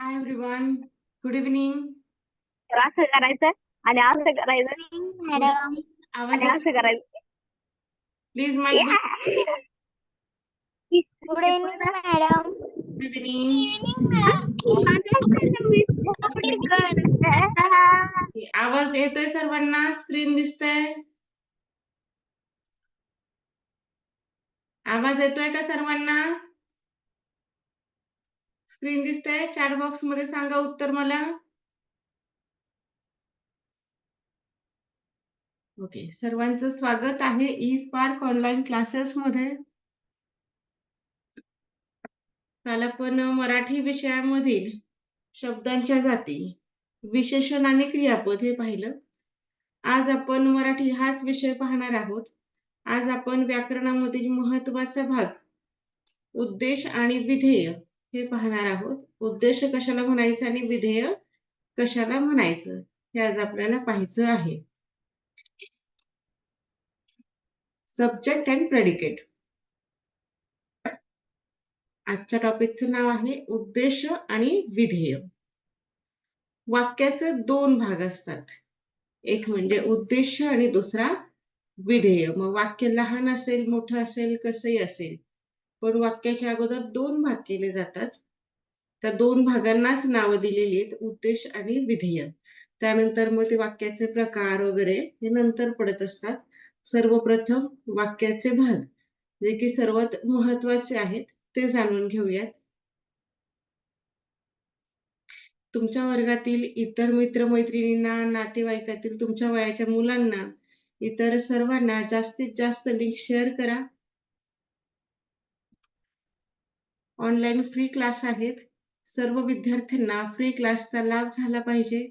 Hi everyone, good evening. तर असं करायचं आणि असं करायचं मॅडम. आवाज आणि असं येतो? करायचं. प्लीज माईक बंद. Good evening madam. Good evening. आवाज येतोय सर्वांना? स्क्रीन दिसतंय? आवाज येतोय का सर्वांना? स्क्रीन दिसतंय? चॅट बॉक्स मध्ये सांगा उत्तर मला. ओके, सर्वांचं स्वागत आहे ई स्पार्क ऑनलाईन क्लासेस मध्ये. काल आपण मराठी विषयामधील शब्दांच्या जाती, विशेषण आणि क्रियापद हे पाहिलं. आज आपण मराठी हाच विषय पाहणार आहोत. आज आपण व्याकरणामधील महत्वाचा भाग उद्देश आणि विधेय हे पाहणार आहोत. उद्देश कशाला म्हणायचं आणि विधेय कशाला म्हणायचं हे आज आपल्याला पाहायचं आहे. Subject and predicate. आजच्या टॉपिकचं नाव आहे उद्देश आणि विधेय. वाक्याचे दोन भाग असतात, एक म्हणजे उद्देश आणि दुसरा विधेय. मग वाक्य लहान असेल, मोठं असेल, कसंही असेल, पण वाक्याच्या अगोदर दोन भाग केले जातात. त्या दोन भागांनाच नावं दिलेली आहेत, उद्देश आणि विधेय. त्यानंतर मग ते वाक्याचे प्रकार वगैरे हे नंतर पडत असतात. सर्वप्रथम वाक्याचे भाग जे की सर्वात महत्वाचे आहेत ते जाणून घेऊयात. तुमच्या वर्गातील इतर मित्रमैत्रिणींना, नातेवाईकातील तुमच्या वयाच्या मुलांना, इतर सर्वांना जास्तीत जास्त लिंक शेअर करा. ऑनलाईन फ्री क्लास आहेत. सर्व विद्यार्थ्यांना फ्री क्लासचा लाभ झाला पाहिजे.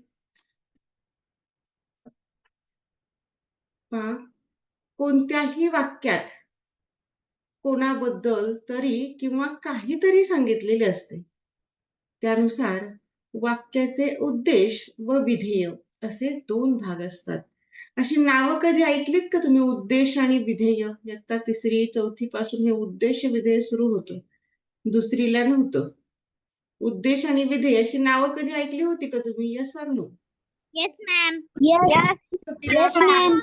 पहा, कोणत्याही वाक्यात कोणाबद्दल तरी किंवा काहीतरी सांगितलेले असते. त्यानुसार वाक्याचे उद्देश व विधेय असे दोन भाग असतात. अशी नावं कधी ऐकलीत का तुम्ही? उद्देश आणि विधेय. इयत्ता तिसरी चौथी पासून हे उद्देश विधेय सुरू होतं, दुसरीला नव्हतं. उद्देश आणि विधेय अशी नावं कधी ऐकली होती का तुम्ही? Yes or no? Yes ma'am. Yes, ma'am.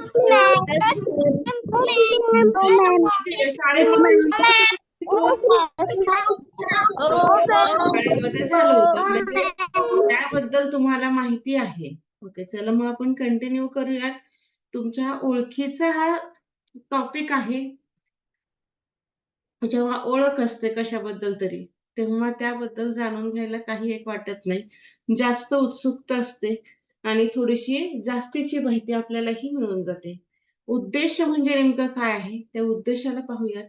शाळेमध्ये झालं होतं, म्हणजे त्याबद्दल तुम्हाला माहिती आहे. ओके, चला मग आपण कंटिन्यू करूयात. तुमच्या ओळखीचा हा टॉपिक आहे. जेव्हा ओळख असते कशाबद्दल तरी, तेव्हा त्याबद्दल जाणून घ्यायला काही एक वाटत नाही, जास्त उत्सुकता असते आणि थोडीशी जास्तीची माहिती आपल्यालाही मिळून जाते. उद्देश म्हणजे नेमकं काय आहे, त्या उद्देशाला पाहूयात.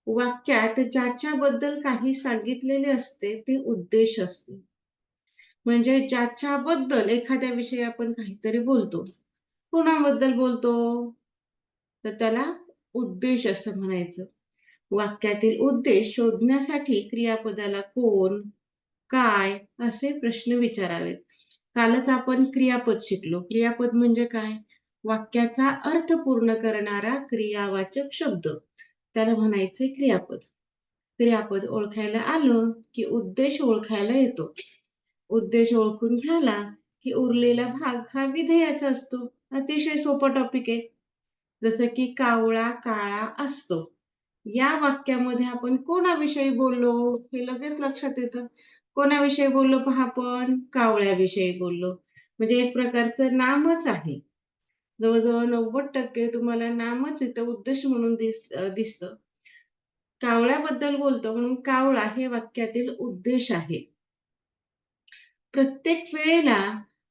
वाक्यात ज्याच्याबद्दल काही सांगितलेले असते ते उद्देश असते. म्हणजे ज्याच्याबद्दल एखाद्या विषयी आपण काहीतरी बोलतो, कोणाबद्दल बोलतो, तर त्याला उद्देश असं म्हणायचं. वाक्यातील उद्देश शोधण्यासाठी क्रियापदाला कोण, काय असे प्रश्न विचारावेत. कालच आपण क्रियापद शिकलो. क्रियापद म्हणजे काय? वाक्याचा अर्थ पूर्ण करणारा क्रियावाचक शब्द, त्याला म्हणायचे क्रियापद. क्रियापद ओळखायला आलं की उद्देश ओळखायला येतो. उद्देश ओळखून झाला की उरलेला भाग हा विधेयाचा असतो. अतिशय सोपा टॉपिक आहे. जसं की कावळा काळा असतो, या वाक्यामध्ये आपण कोणाविषयी बोललो हे लगेच लक्षात येतं. कोणाविषयी बोललो पहा, आपण कावळ्याविषयी बोललो. म्हणजे एक प्रकारचं नामच आहे. जवळजवळ 90% तुम्हाला नामच इथं उद्देश म्हणून दिसतं. कावळ्याबद्दल बोलतो म्हणून कावळा हे वाक्यातील उद्देश आहे. प्रत्येक वेळेला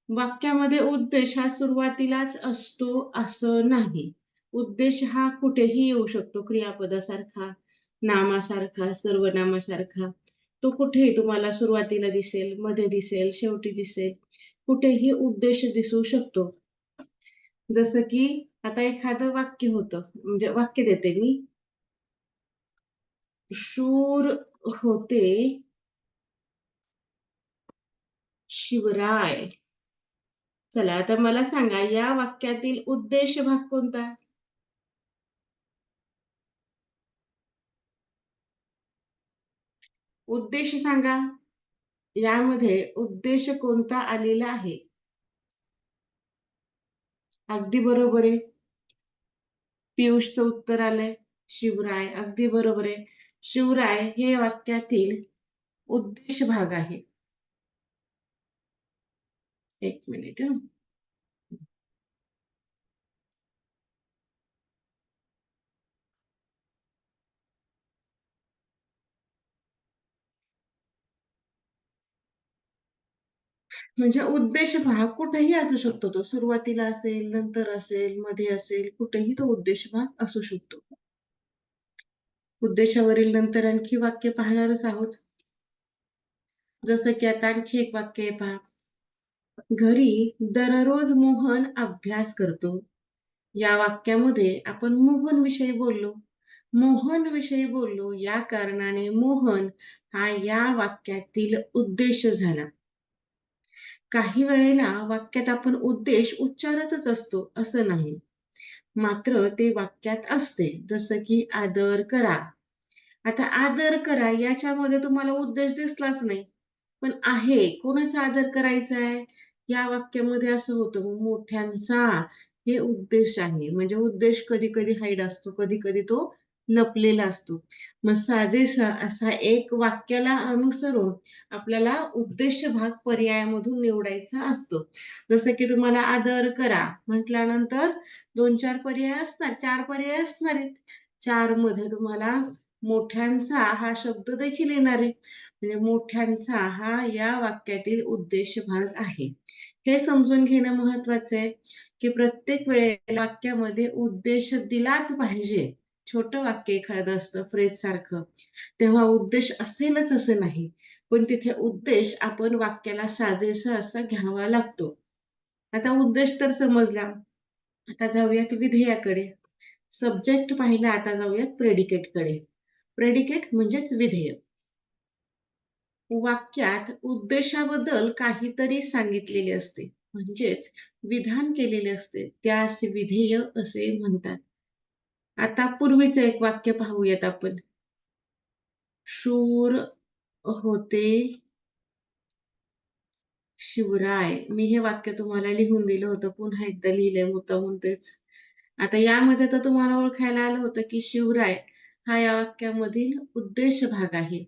वाक्यामध्ये उद्देश हा सुरुवातीलाच असतो असं नाही. उद्देश हा कुठेही येऊ शकतो, क्रियापदासारखा, नामासारखा, सर्वनामासारखा. तो कुठेही तुम्हाला सुरुवातीला दिसेल, मध्ये दिसेल, शेवटी दिसेल, कुठेही उद्देश दिसू शकतो. जसं की आता एखादं वाक्य होतं, म्हणजे वाक्य देते मी. शूर होते शिवराय. चला आता मला सांगा, या वाक्यातील उद्देश भाग कोणता? उद्देश सांगा. यामध्ये उद्देश कोणता आलेला आहे? अगदी बरोबर आहे. पियुषचं उत्तर आलंय शिवराय. अगदी बरोबर आहे. शिवराय हे वाक्यातील उद्देश भाग आहे. एक मिनिट हं. म्हणजे उद्देश भाग कुठेही असू शकतो तो. सुरुवातीला असेल, नंतर असेल, मध्ये असेल, कुठेही तो उद्देश भाग असू शकतो. उद्देशावरील नंतर आणखी वाक्य पाहणारच आहोत. जसं की आता आणखी एक वाक्य आहे पहा. घरी दररोज मोहन अभ्यास करतो. या वाक्यामध्ये आपण मोहन विषयी बोललो. मोहन विषयी बोललो या कारणाने मोहन हा या वाक्यातील उद्देश झाला. काही वेळेला वाक्यात आपण उद्देश उच्चारतच असतो असं नाही. मात्र ते वाक्यात असते. जसं की आदर करा. आता आदर करा याच्यामध्ये तुम्हाला उद्देश दिसलाच नाही. पण आहे कोणाचा आदर करायचा आहे? या वाक्यामध्ये असं होतं मग मोठ्यांचा हे उद्देश आहे. म्हणजे उद्देश कधी-कधी हाईड असतो, कधी-कधी तो लपलेला असतो. मग साजेसा असा एक वाक्याला अनुसरून आपल्याला उद्देश भाग पर्यायामधून निवडायचा असतो. जसं की तुम्हाला आदर करा म्हटल्यानंतर 2-4 पर्याय असणार, 4 पर्याय असणार आहेत. 4 मध्ये तुम्हाला मोठ्यांचा हा शब्द देखील येणार आहे. म्हणजे मोठ्यांचा हा या वाक्यातील उद्देश भाग आहे. हे समजून घेणं महत्वाचं आहे, की प्रत्येक वेळेला वाक्यामध्ये उद्देश दिलाच पाहिजे. छोटं वाक्य एखादं असतं फ्रेज सारखं, तेव्हा उद्देश असेलच असं नाही. पण तिथे उद्देश आपण वाक्याला साजेसा असा घ्यावा लागतो. आता उद्देश तर समजला. आता जाऊयात विधेयाकडे. सब्जेक्ट पाहिला, आता जाऊयात प्रेडिकेटकडे. प्रेडिकेट म्हणजेच विधेय. वाक्यात उद्देशाबद्दल काहीतरी सांगितलेले असते म्हणजेच विधान केलेले असते त्यास विधेय असे म्हणतात. आता पूर्वीचं एक वाक्य पाहूयात आपण. शूर होते शिवराय. मी हे वाक्य तुम्हाला लिहून दिलं होतं. पुन्हा एकदा लिहिलंय मुद्दामून तेच. आता यामध्ये तर तुम्हाला ओळखायला आलं होतं की शिवराय हा या वाक्यामधील उद्देश भाग आहे.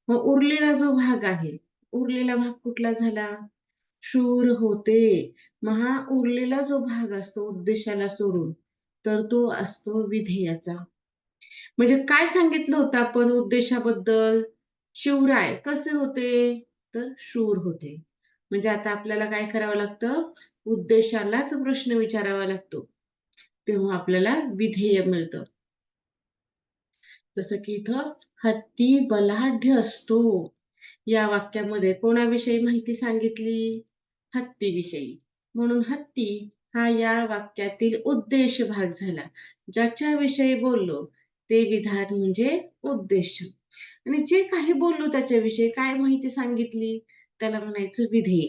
मग उरलेला जो भाग आहे, उरलेला भाग कुठला झाला? शूर होते. मग हा उरलेला जो भाग असतो उद्देशाला सोडून, तर तो असतो विधेयाचा. म्हणजे काय सांगितलं होतं आपण उद्देशाबद्दल? शिवराय कसे होते? तर शूर होते. म्हणजे आता आपल्याला काय करावं लागतं? उद्देशालाच प्रश्न विचारावा लागतो. तेव्हा आपल्याला विधेय मिळतं. जसं की इथं हत्ती बलाढ्य असतो. या वाक्यामध्ये कोणाविषयी माहिती सांगितली? हत्तीविषयी. म्हणून हत्ती हा या वाक्यातील उद्देश भाग झाला. ज्याच्याविषयी बोललो ते विधान म्हणजे उद्देश. आणि जे काही बोललो त्याच्याविषयी काय माहिती सांगितली त्याला म्हणायचं विधेय.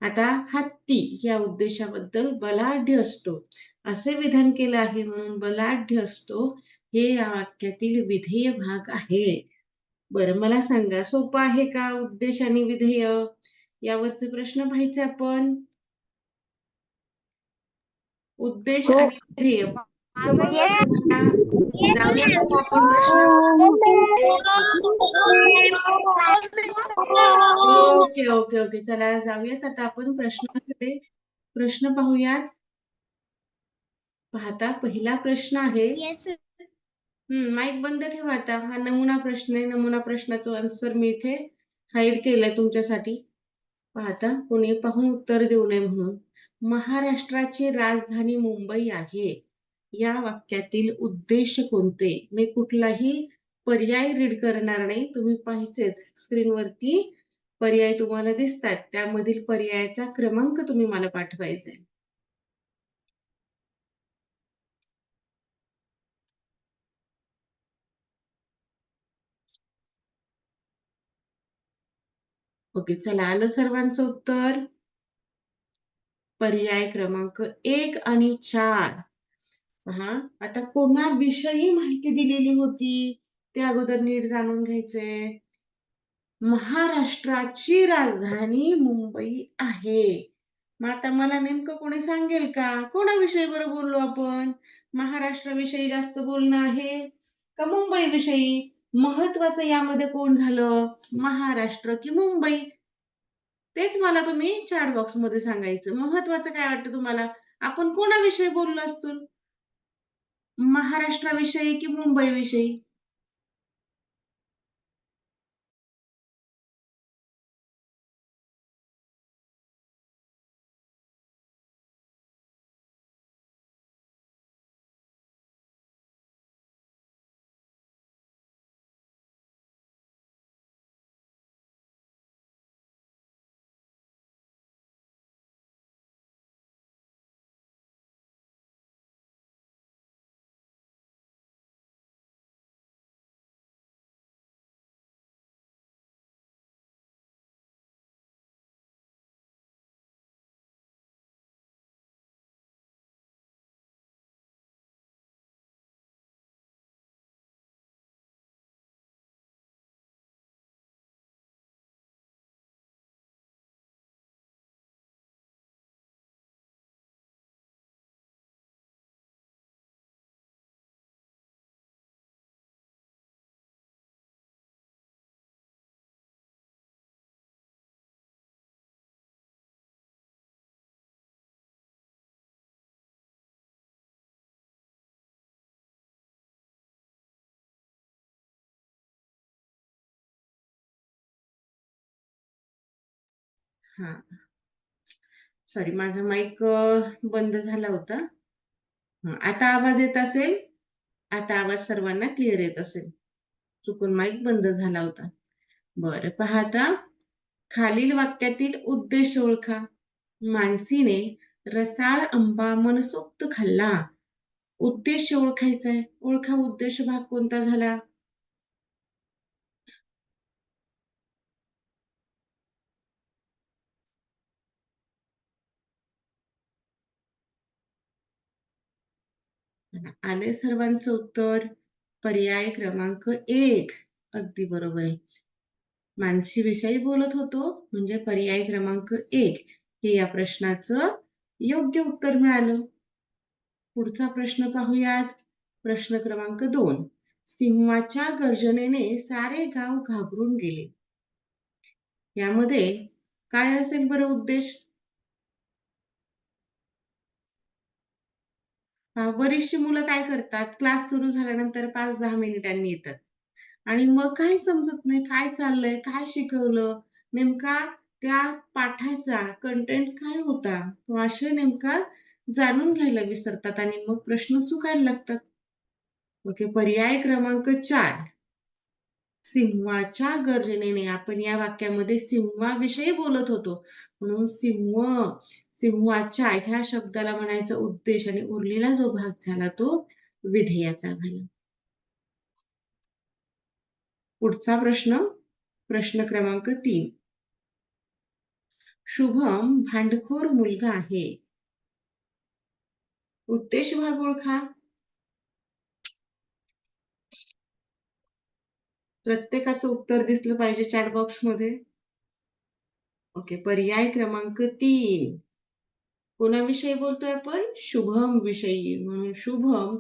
आता हत्ती या उद्देशाबद्दल बलाढ्य असतो असे विधान केलं आहे म्हणून बलाढ्य असतो हे या वाक्यातील विधेय भाग आहे. बरं मला सांगा सोपं आहे का उद्देश आणि विधेय यावरचे प्रश्न पाहायचे आपण. उद्देश हो. आणि विधेय समजलं Yes. तुम्हाला? जाऊयात आता आपण प्रश्न. ओके ओके ओके चला जाऊयात आता आपण प्रश्नाकडे. प्रश्न पाहूयात. पाहता पहिला प्रश्न आहे. Yes. माईक बंद ठेवा आता. हा नमुना प्रश्न आहे. नमुना प्रश्नाचं आन्सर मी इथे हाईड केलंय तुमच्यासाठी. पाहता कोणी पाहून उत्तर देऊ नये म्हणून. महाराष्ट्राची राजधानी मुंबई आहे. या वाक्यातील उद्देश कोणते? मी कुठलाही पर्याय रीड करणार नाही. तुम्ही पाहायचेत स्क्रीनवरती पर्याय तुम्हाला दिसतात. त्यामधील पर्यायाचा क्रमांक तुम्ही मला पाठवायचा आहे. ओके चला आलं सर्वांचं उत्तर. पर्याय क्रमांक 1 आणि 4. पहा आता कोणाविषयी माहिती दिलेली होती ते अगोदर नीट जाणून घ्यायचंय. महाराष्ट्राची राजधानी मुंबई आहे. मग आता मला नेमकं कोणी सांगेल का? कोणाविषयी बरं बोललो आपण? महाराष्ट्राविषयी जास्त बोलणं आहे का मुंबईविषयी? महत्वाचं यामध्ये कोण झालं? महाराष्ट्र की मुंबई? तेच मला तुम्ही चॅट बॉक्स मध्ये सांगायचं. महत्वाचं काय वाटतं तुम्हाला? आपण कोणाविषयी बोललो असतो? महाराष्ट्राविषयी की मुंबईविषयी? हा, सॉरी माझा माईक बंद झाला होता. आता आवाज येत असेल? आता आवाज सर्वांना क्लिअर येत असेल. चुकून माईक बंद झाला होता. बरं, पहा आता. खालील वाक्यातील उद्देश ओळखा. मानसीने रसाळ आंबा मनसोक्त खाल्ला. उद्देश ओळखायचा आहे. ओळखा उद्देश भाग कोणता झाला? आले सर्वांचं उत्तर. पर्याय क्रमांक 1. अगदी बरोबर आहे. मानसी विषयी बोलत होतो म्हणजे पर्याय क्रमांक 1 हे या प्रश्नाचं योग्य उत्तर मिळालं. पुढचा प्रश्न पाहूयात. प्रश्न क्रमांक 2. सिंहाच्या गर्जनेने सारे गाव घाबरून गेले. यामध्ये काय असेल बरं उद्देश? बरीचशी मुलं काय करतात, क्लास सुरू झाल्यानंतर 5-10 मिनिटांनी येतात आणि मग काय समजत नाही, काय चाललंय, काय शिकवलं, नेमका त्या पाठाचा कंटेंट काय होता, तो आशय नेमका जाणून घ्यायला विसरतात आणि मग प्रश्न चुकायला लागतात. ओके, पर्याय क्रमांक 4. सिंहाच्या गर्जनेने. आपण या वाक्यामध्ये सिंहाविषयी बोलत होतो म्हणून सिंहाच्या ह्या शब्दाला म्हणायचा उद्देश आणि उरलेला जो भाग झाला तो विधेयाचा झाला. पुढचा प्रश्न क्रमांक 3. शुभम भांडखोर मुलगा आहे. उद्देश भाग ओळखा. प्रत्येकाचं उत्तर दिसलं पाहिजे चॅट बॉक्स मध्ये. ओके, पर्याय क्रमांक 3. कोणाविषयी बोलतोय आपण? शुभम विषयी. म्हणून शुभम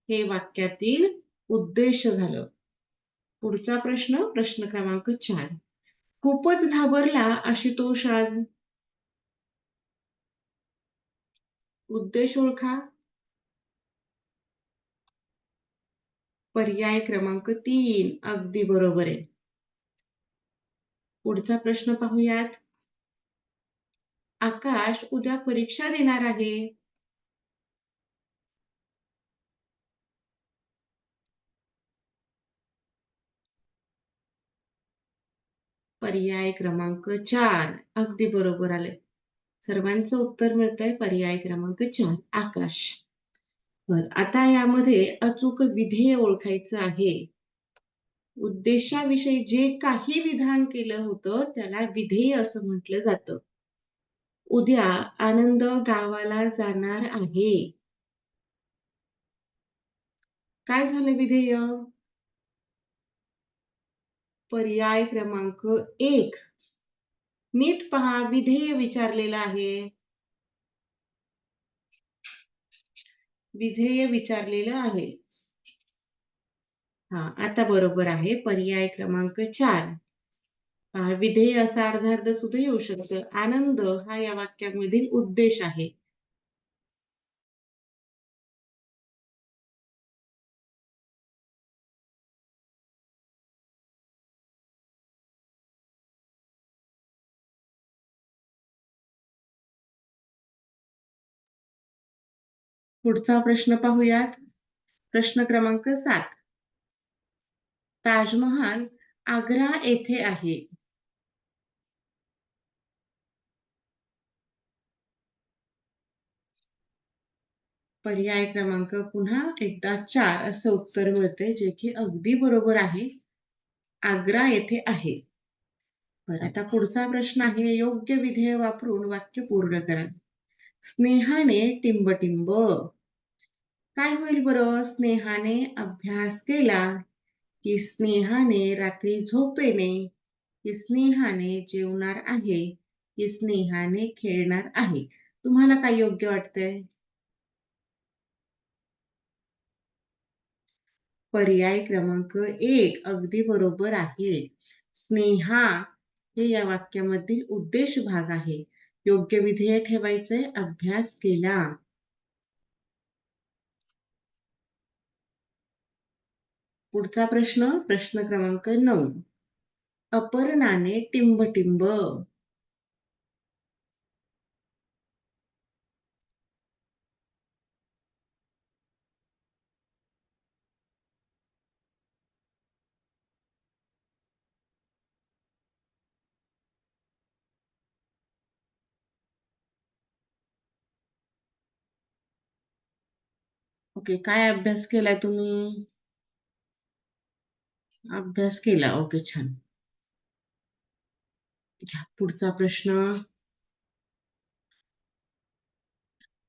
हे वाक्यातील उद्देश झालं. पुढचा प्रश्न क्रमांक 4. खूपच घाबरला आशुतोष आज. उद्देश ओळखा. पर्याय क्रमांक 3. अगदी बरोबर आहे. पुढचा प्रश्न पाहूयात. आकाश उद्या परीक्षा देणार आहे. पर्याय क्रमांक 4. अगदी बरोबर आले. सर्वांचं उत्तर मिळतंय पर्याय क्रमांक 4. आकाश. आता यामध्ये अचूक विधेय ओळखायचं आहे. उद्देशाविषयी जे काही विधान केलं होतं त्याला विधेय असं म्हटलं जातं. उद्या आनंद गावाला जाणार आहे. काय झालं विधेय? पर्याय क्रमांक 1. नीट पहा, विधेय विचारलेलं आहे. विधेय विचारलेलं आहे. हा, आता बरोबर आहे. पर्याय क्रमांक 4. विधेय असा अर्धार्ध सुद्धा येऊ शकतं. आनंद हा या वाक्यामधील उद्देश आहे. पुढचा प्रश्न पाहूयात. प्रश्न क्रमांक 7. ताजमहाल आग्रा येथे आहे. पर्याय क्रमांक पुन्हा एकदा 4 असं उत्तर मिळते, जे की अगदी बरोबर आहे. आग्रा येथे आहे. बरं, आता पुढचा प्रश्न आहे. योग्य विधेय वापरून वाक्य पूर्ण करा. स्नेहाने टिंबटिंब. काय होईल बरं? स्नेहाने अभ्यास केला, की स्नेहाने रात्री झोपेने, की स्नेहाने जेवणार आहे, की स्नेहाने खेळणार आहे. तुम्हाला काय योग्य वाटतंय? पर्याय क्रमांक 1 अगदी बरोबर आहे. स्नेहा हे या वाक्यामधील उद्देश भाग आहे. योग्य विधेय ठेवायचंय, अभ्यास केला. पुढचा प्रश्न क्रमांक 9. अपर्णाने टिंबटिंब. ओके, काय अभ्यास केलाय तुम्ही? अभ्यास केला. ओके, छान. पुढचा प्रश्न.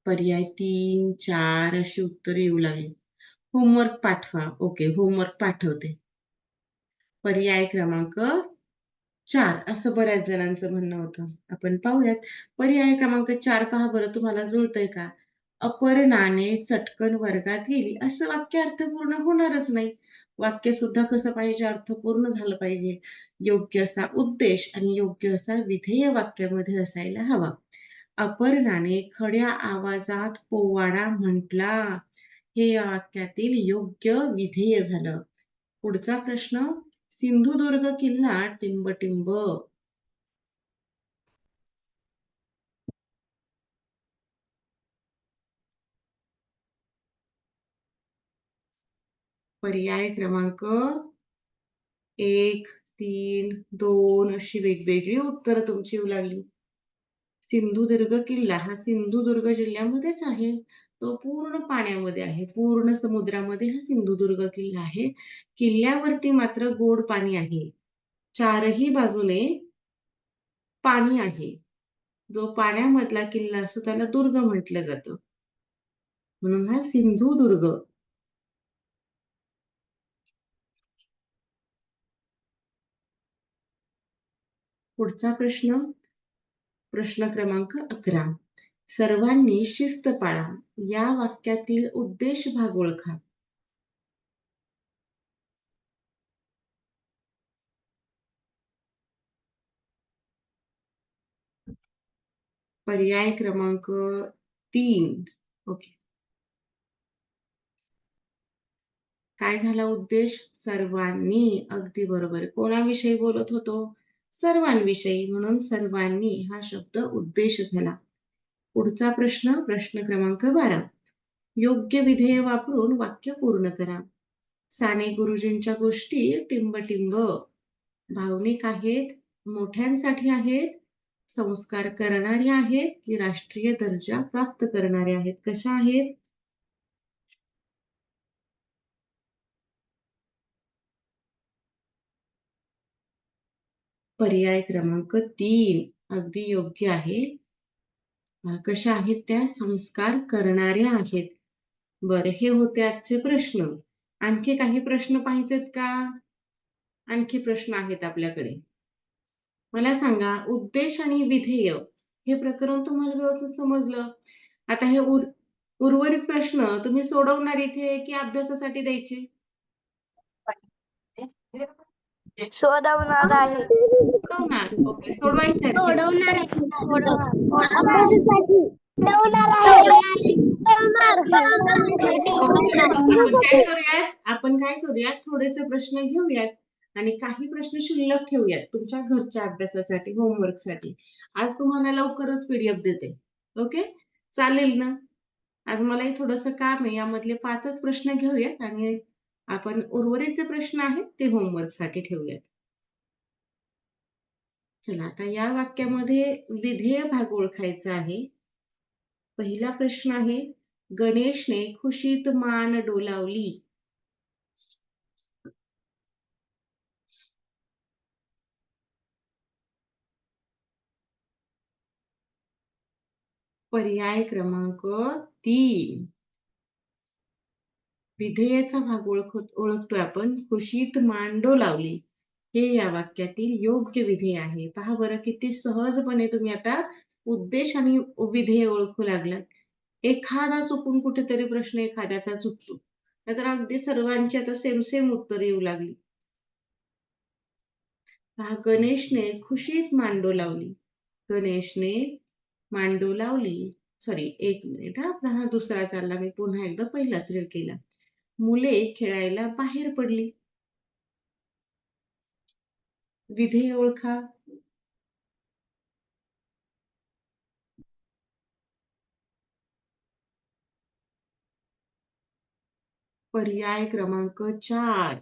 पर्याय 3, 4 अशी उत्तर येऊ लागली. होमवर्क पाठवा. ओके, होमवर्क पाठवते. पर्याय क्रमांक 4 असं बऱ्याच जणांचं म्हणणं होतं. आपण पाहूयात. पर्याय क्रमांक 4 पहा बरं, तुम्हाला जुळतंय का? अपर्णाने चटकन वर्गात गेली. असं वाक्य अर्थपूर्ण होणारच नाही. वाक्य सुद्धा कसं पाहिजे? अर्थपूर्ण झालं पाहिजे. योग्य असा उद्देश आणि योग्य असा विधेय वाक्यामध्ये असायला हवा. अपर्णाने खड्या आवाजात पोवाडा म्हटला. हे या वाक्यातील योग्य विधेय झालं. पुढचा प्रश्न. सिंधुदुर्ग किल्ला टिंबटिंब. पर्याय क्रमांक 1, 3, 2 अशी वेगवेगळी उत्तरं तुमची येऊ लागली. सिंधुदुर्ग किल्ला हा सिंधुदुर्ग जिल्ह्यामध्येच आहे. तो पूर्ण पाण्यामध्ये आहे. पूर्ण समुद्रामध्ये हा सिंधुदुर्ग किल्ला आहे. किल्ल्यावरती मात्र गोड पाणी आहे. चारही बाजूने पाणी आहे. जो पाण्यामधला किल्ला असतो त्याला दुर्ग म्हटलं जातं. म्हणून हा सिंधुदुर्ग. पुढचा प्रश्न क्रमांक 11. सर्वांनी शिस्त पाळा. या वाक्यातील उद्देश भाग ओळखा. पर्याय क्रमांक 3. ओके. काय झाला उद्देश? सर्वांनी. अगदी बरोबर. कोणाविषयी बोलत होतो? सर्वांविषयी. म्हणून सर्वांनी हा शब्द उद्देश झाला. पुढचा प्रश्न क्रमांक 12. योग्य विधेय वापरून वाक्य पूर्ण करा. साने गुरुजींच्या गोष्टी टिंबटिंब भावनिक आहेत, मोठ्यांसाठी आहेत, संस्कार करणारे आहेत, की राष्ट्रीय दर्जा प्राप्त करणारे आहेत? कशा आहेत? पर्याय क्रमांक 3 अगदी योग्य आहे. कशा आहेत त्या? संस्कार करणाऱ्या आहेत. बरं, हे होते आजचे प्रश्न. आणखी काही प्रश्न पाहिजेत का? आणखी प्रश्न आहेत आपल्याकडे. मला सांगा, उद्देश आणि विधेय हे प्रकरण तुम्हाला व्यवस्थित समजलं. आता हे उर्वरित प्रश्न तुम्ही सोडवणार इथे की अभ्यासासाठी द्यायचे? सोडवणार आहे. सोडवणार. ओके, सोडवायचे आहेत. सोडवणार अभ्यासासाठी. आपण काय करूयात, थोडेसे प्रश्न घेऊयात आणि काही प्रश्न शिल्लक ठेवूयात तुमच्या घरच्या अभ्यासासाठी, होमवर्कसाठी. आज तुम्हाला लवकरच पीडीएफ देते. ओके, चालेल ना? आज मलाही थोडंसं काम आहे. यामधले 5च प्रश्न घेऊयात आणि आपण उर्वरित जे प्रश्न आहेत ते होमवर्कसाठी ठेवूयात. चला, आता या वाक्यामध्ये विधेय भाग ओळखायचा आहे. पहिला प्रश्न आहे, गणेशने खुशीत मान डोलावली. पर्याय क्रमांक 3. विधेयाचा भाग ओळखतोय आपण. खुशीत मान डोलावली हे या वाक्यातील योग्य विधेय आहे. पहा बरं, किती सहजपणे तुम्ही आता उद्देश आणि विधेय ओळखू लागलात. एखादा चुकून कुठेतरी प्रश्न एखाद्याचा चुकतो, नाहीतर अगदी सर्वांची आता सेम उत्तर येऊ लागली. पहा, गणेशने खुशीत मान डोलावली. गणेशने मान डोलावली. सॉरी, 1 मिनिट हा दुसरा चालला. मी पुन्हा एकदा पहिलाच रीड केला. मुले खेळायला बाहेर पडली. विधेय ओळखा. पर्याय क्रमांक 4.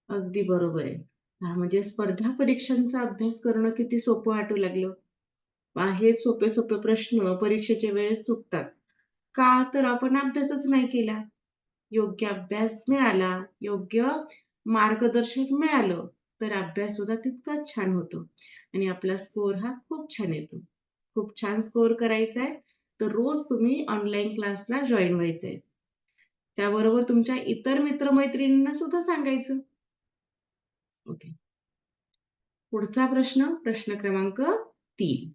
अगदी बरोबर आहे. म्हणजे स्पर्धा परीक्षांचा अभ्यास करणं किती सोपं वाटू लागलं. हे सोपे प्रश्न परीक्षेच्या वेळेस चुकतात. का तर आपण अभ्यासच नाही केला. योग्य अभ्यास मिळाला, योग्य मार्गदर्शक मिळालं तर अभ्यास सुद्धा तितकाच छान होतो आणि आपला स्कोर हा खूप छान येतो. खूप छान स्कोर करायचा आहे तर रोज तुम्ही ऑनलाईन क्लासला जॉईन व्हायचंय. त्याबरोबर तुमच्या इतर मित्रमैत्रिणींना सुद्धा सांगायचं. ओके, पुढचा प्रश्न क्रमांक 3.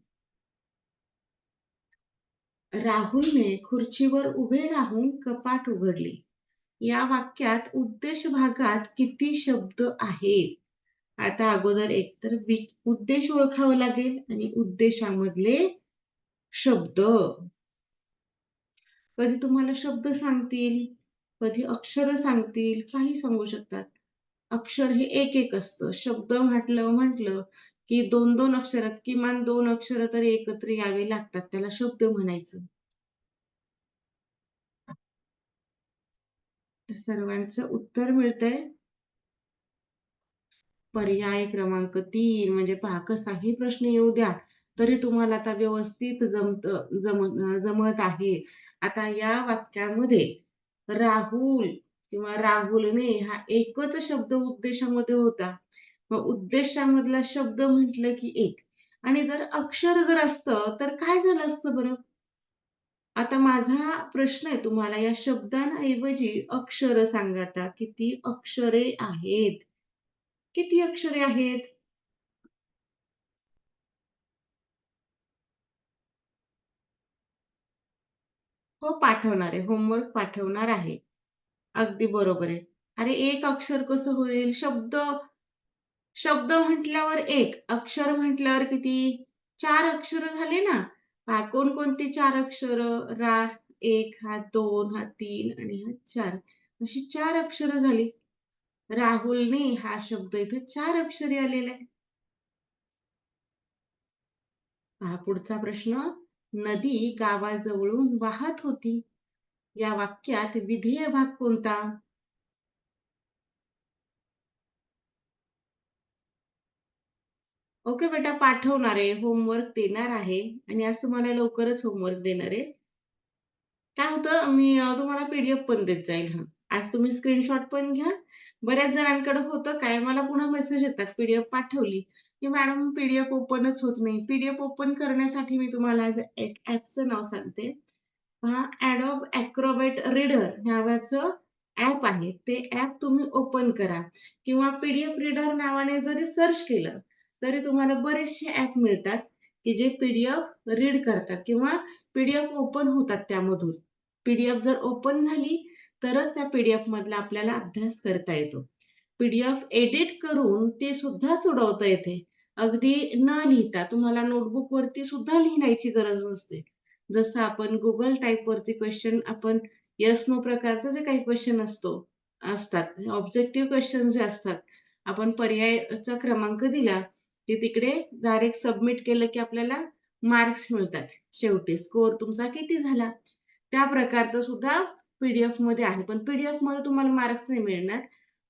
राहुलने खुर्चीवर उभे राहून कपाट उघडले. या वाक्यात उद्देश भागात किती शब्द आहेत? आता अगोदर एकतर उद्देश ओळखावा लागेल आणि उद्देशामधले शब्द. कधी तुम्हाला शब्द सांगतील, कधी अक्षर सांगतील, काही सांगू शकतात. अक्षर हे एक असतं. शब्द म्हटलं की 2 अक्षरात किमान 2 अक्षर तरी एकत्र यावे लागतात, त्याला शब्द म्हणायचं. सर्वांचं उत्तर मिळतंय. पर्याय क्रमांक 3. म्हणजे पहा, कसाही प्रश्न येऊ द्या तरी तुम्हाला आता व्यवस्थित जमत आहे. आता या वाक्यामध्ये राहुल किंवा राहुलने हा एकच शब्द उद्देशामध्ये होता. मग उद्देशामधला शब्द म्हटलं की एक, आणि जर अक्षर जर असतं तर काय झालं असतं बरं? आता माझा प्रश्न आहे तुम्हाला, या शब्दांऐवजी अक्षर सांगा. आता किती अक्षरे आहेत? किती अक्षरे आहेत? हो, पाठवणार आहे. होमवर्क पाठवणार आहे. अगदी बरोबर आहे. अरे, एक अक्षर कसं होईल? शब्द म्हटल्यावर एक, अक्षर म्हटल्यावर किती? 4 अक्षर झाले ना. पहा, कोणकोणती 4 अक्षर? रा, 1 हा 2 हा 3 आणि हा 4. अशी 4 अक्षर झाली. राहुलने हा शब्द इथे 4 अक्षरी आलेला आहे. पहा पुढचा प्रश्न. नदी गावाजवळून वाहत होती. या वाक्यात विधेय भाग कोणता? ओके बेटा, पाठवणार आहे, होमवर्क देणार आहे आणि आज तुम्हाला लवकरच होमवर्क देणार आहे. काय होतं, मी तुम्हाला पीडीएफ पण देत जाईल. आज तुम्ही स्क्रीनशॉट पण घ्या. बऱ्याच जणांकडे होतं काय, मला पुन्हा मेसेज येतात पीडीएफ पाठवली की मॅडम पीडीएफ ओपनच होत नाही. पीडीएफ ओपन करण्यासाठी मी तुम्हाला आज एक ऍपचं नाव सांगते. पहा, Adobe Acrobat Reader नावाचं ऍप आहे ते ऍप तुम्ही ओपन करा किंवा PDF रीडर नावाने जरी सर्च केलं तरी तुम्हाला बरेचसे ऍप मिळतात की जे PDF रीड करतात किंवा PDF ओपन होतात त्यामधून. PDF जर ओपन झाली तरच त्या PDF मधला आपल्याला अभ्यास करता येतो. PDF एडिट करून ते सुद्धा सोडवता येते. अगदी न लिहिता तुम्हाला नोटबुक वरती सुद्धा लिहायची गरज नसते. जसं आपण Google टाइप वरती क्वेश्चन आपण येस नो प्रकारचे जे काही क्वेश्चन असतात ऑब्जेक्टिव्ह क्वेश्चन जे असतात आपण पर्यायाचा क्रमांक दिला की तिकडे डायरेक्ट सबमिट केलं की आपल्याला मार्क्स मिळतात. शेवटी स्कोर तुमचा किती झाला त्या प्रकारचं सुद्धा PDF मध्ये आहे. पण PDF मध्ये तुम्हाला मार्क्स नाही मिळणार.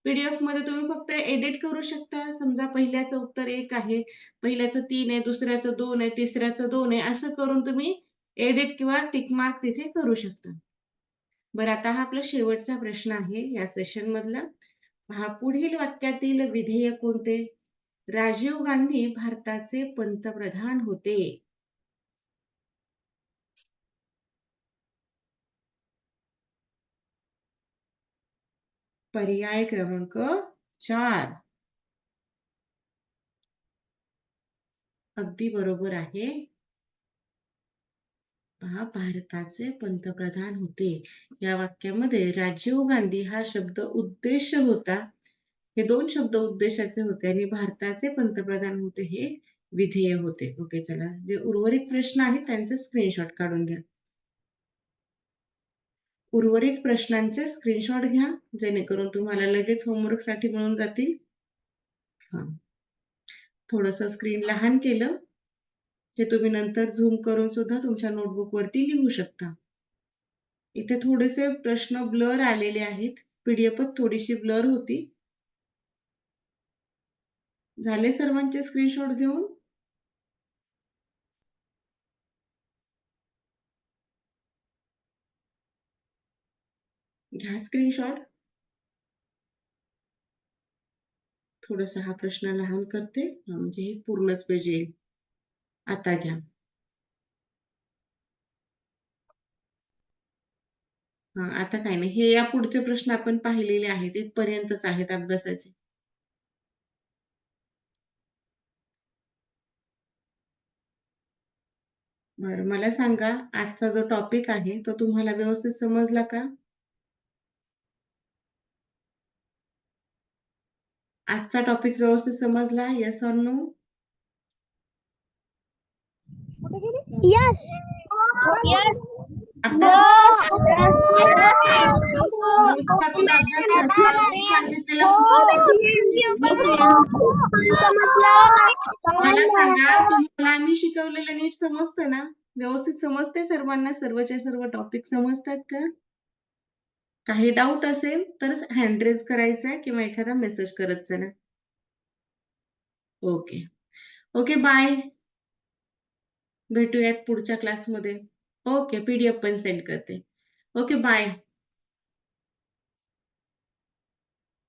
PDF मध्ये तुम्ही फक्त एडिट करू शकता. समजा पहिल्याचं उत्तर 1 आहे, पहिल्याचं 3 आहे, दुसऱ्याचं 2 आहे, तिसऱ्याचं 2 आहे असं करून तुम्ही एडिट किंवा टिक मार्क तिथे करू शकता. बरं आता हा आपला शेवटचा प्रश्न आहे या सेशन मधला. पहा पुढील वाक्यातील विधेय कोणते? राजीव गांधी भारताचे पंतप्रधान होते. पर्याय क्रमांक 4. अगदी बरोबर आहे. पहा भारताचे पंतप्रधान होते. या वाक्यामध्ये राजीव गांधी हा शब्द उद्देश होता. हे 2 शब्द उद्देशाचे होते आणि भारताचे पंतप्रधान होते हे विधेय होते. ओके चला जे उर्वरित प्रश्न आहेत त्यांचे स्क्रीनशॉट काढून घ्या. उर्वरित प्रश्नांचे स्क्रीनशॉट घ्या जेणेकरून तुम्हाला लगेच होमवर्क साठी मिळून जातील. थोडंसं स्क्रीन लहान केलं हे तुम्ही नंतर झूम करून सुद्धा तुमच्या नोटबुक वरती लिहू शकता. इथे थोडेसे प्रश्न ब्लर आलेले आहेत. PDF थोडीशी ब्लर होती. झाले सर्वांचे स्क्रीनशॉट घेऊन? घ्या स्क्रीनशॉट. थोडासा हा प्रश्न लहान करते म्हणजे हे पूर्णच पेज येईल. आता घ्या. आता काय नाही हे या पुढचे प्रश्न आपण पाहिलेले आहेत इथपर्यंतच आहेत अभ्यासाचे. बरं मला सांगा आजचा जो टॉपिक आहे तो तुम्हाला व्यवस्थित समजला का? आजचा टॉपिक व्यवस्थित समजला? Yes or no? Yes. Yes. अभ्यास आपण अभ्यास करतो सांगितलेला मला सांगा तुम्हाला मी शिकवलेलं नीट समजतं ना? व्यवस्थित समजते सर्वांना सर्वच्या सर्व टॉपिक समजतात का? काही डाऊट असेल तर हँड रेज करायचा किंवा एखादा मेसेज करत चला. Okay okay bye. भेटूयात पुढच्या क्लासमध्ये. ओके PDF पण सेंड करते. Okay bye.